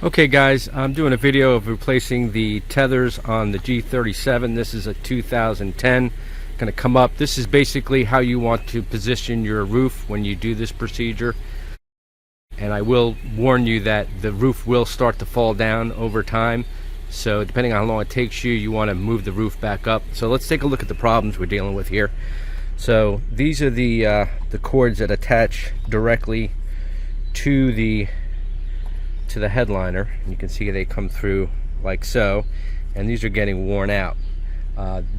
Okay guys, I'm doing a video of replacing the tethers on the G37. This is a 2010. Going to come up. This is basically how you want to position your roof when you do this procedure. And I will warn you that the roof will start to fall down over time. So depending on how long it takes you, you want to move the roof back up. So let's take a look at the problems we're dealing with here. So these are the cords that attach directly to the headliner, and you can see they come through like so, and these are getting worn out.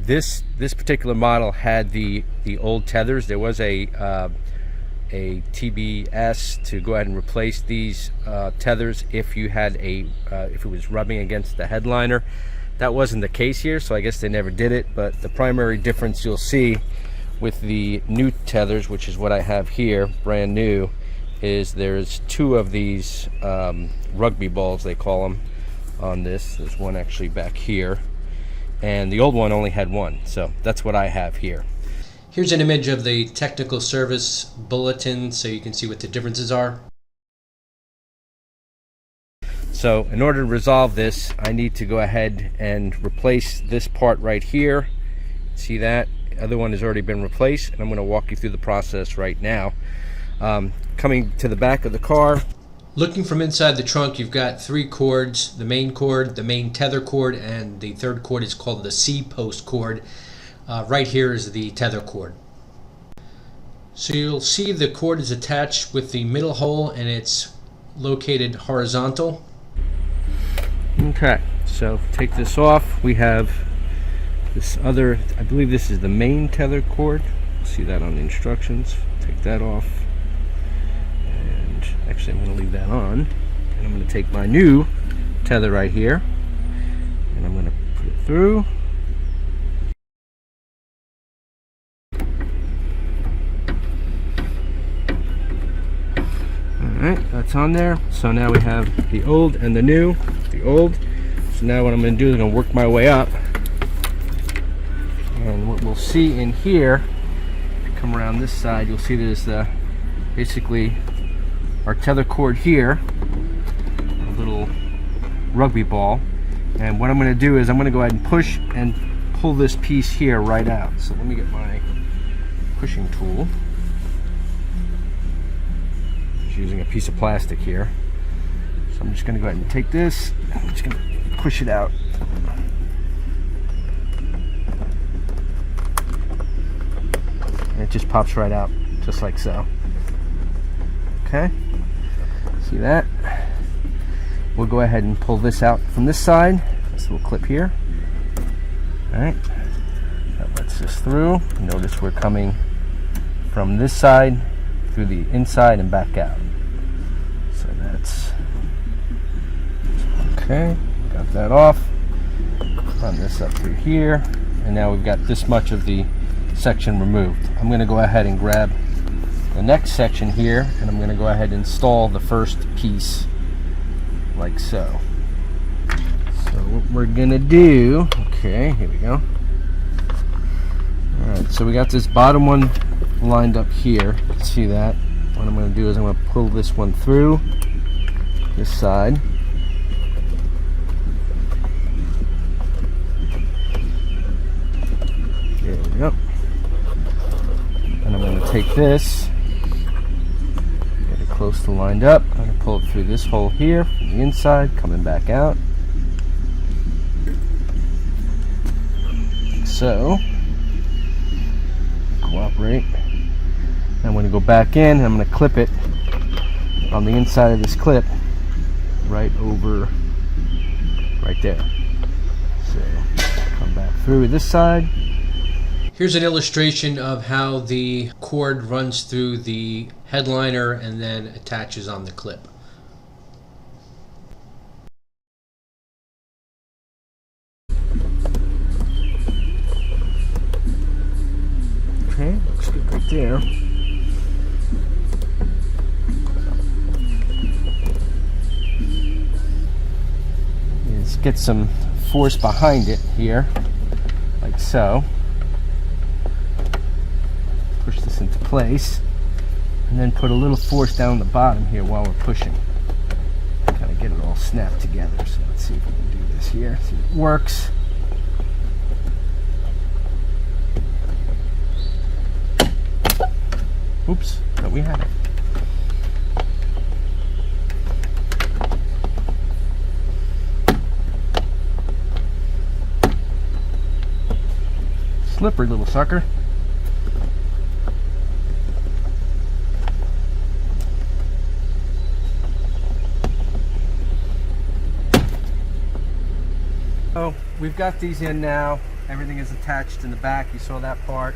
This particular model had the old tethers. There was a TBS to go ahead and replace these tethers if you had if it was rubbing against the headliner. That wasn't the case here, so I guess they never did it. But the primary difference you'll see with the new tethers, which is what I have here, brand new, is there's two of these rugby balls, they call them, on this. There's one actually back here, and the old one only had one, so that's what I have here. Here's an image of the technical service bulletin so you can see what the differences are. So in order to resolve this, I need to go ahead and replace this part right here. See that? The other one has already been replaced, and I'm going to walk you through the process right now. Coming to the back of the car. Looking from inside the trunk, you've got three cords: the main cord, the main tether cord, and the third cord is called the C-post cord. Right here is the tether cord. So you'll see the cord is attached with the middle hole, and it's located horizontal. Okay, so take this off. We have this other, I believe this is the main tether cord. See that on the instructions. Take that off. Actually, I'm going to leave that on, and I'm going to take my new tether right here, and I'm going to put it through. Alright, that's on there. So now we have the old and the new. The old. So now what I'm going to do is I'm going to work my way up, and what we'll see in here, if you come around this side, you'll see there's basically our tether cord here, a little rugby ball, and what I'm going to do is I'm going to go ahead and push and pull this piece here right out. So let me get my pushing tool. Just using a piece of plastic here. So I'm just going to go ahead and take this, I'm just going to push it out. And it just pops right out, just like so. Okay, see that? We'll go ahead and pull this out from this side, this little clip here. Alright, that lets this through. Notice we're coming from this side through the inside and back out. So that's okay, got that off. Run this up through here, and now we've got this much of the section removed. I'm going to go ahead and grab the next section here, and I'm going to go ahead and install the first piece like so. So what we're going to do, okay, here we go. Alright, so we got this bottom one lined up here. See that? What I'm going to do is I'm going to pull this one through this side. There we go. And I'm going to take this, close to lined up. I'm going to pull it through this hole here from the inside, coming back out. Like so. Cooperate. I'm going to go back in, and I'm going to clip it on the inside of this clip right over right there. So come back through this side. Here's an illustration of how the cord runs through the headliner and then attaches on the clip. Okay, looks good right there. Let's get some force behind it here, like so. Push this into place, and then put a little force down the bottom here while we're pushing. Kind of get it all snapped together. So let's see if we can do this here. See if it works. Oops, but we had it. Slippery little sucker. So we've got these in now. Everything is attached in the back. You saw that part.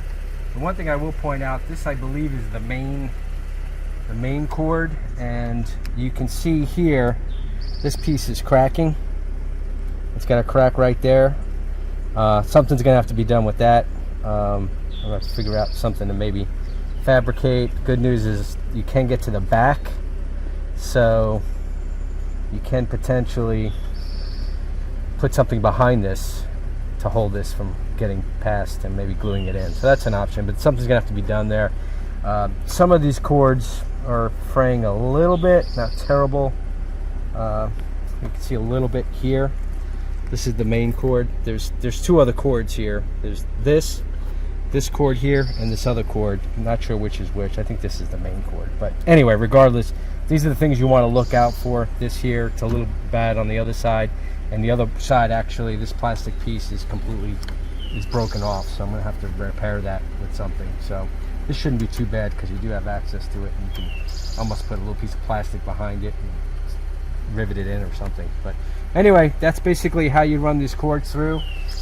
The one thing I will point out, this I believe is the main cord, and you can see here this piece is cracking. It's got a crack right there. Something's gonna have to be done with that. I'm gonna have to figure out something to maybe fabricate. Good news is you can get to the back, so you can potentially put something behind this to hold this from getting past and maybe gluing it in. So that's an option, but something's gonna have to be done there. Some of these cords are fraying a little bit, not terrible. You can see a little bit here. This is the main cord. There's two other cords here. There's this cord here and this other cord. I'm not sure which is which. I think this is the main cord. But anyway, regardless, these are the things you want to look out for. This here, it's a little bad on the other side. And the other side, actually, this plastic piece is broken off. So I'm going to have to repair that with something. So this shouldn't be too bad because you do have access to it. And you can almost put a little piece of plastic behind it and rivet it in or something. But anyway, that's basically how you run these cords through.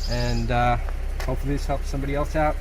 And hopefully this helps somebody else out.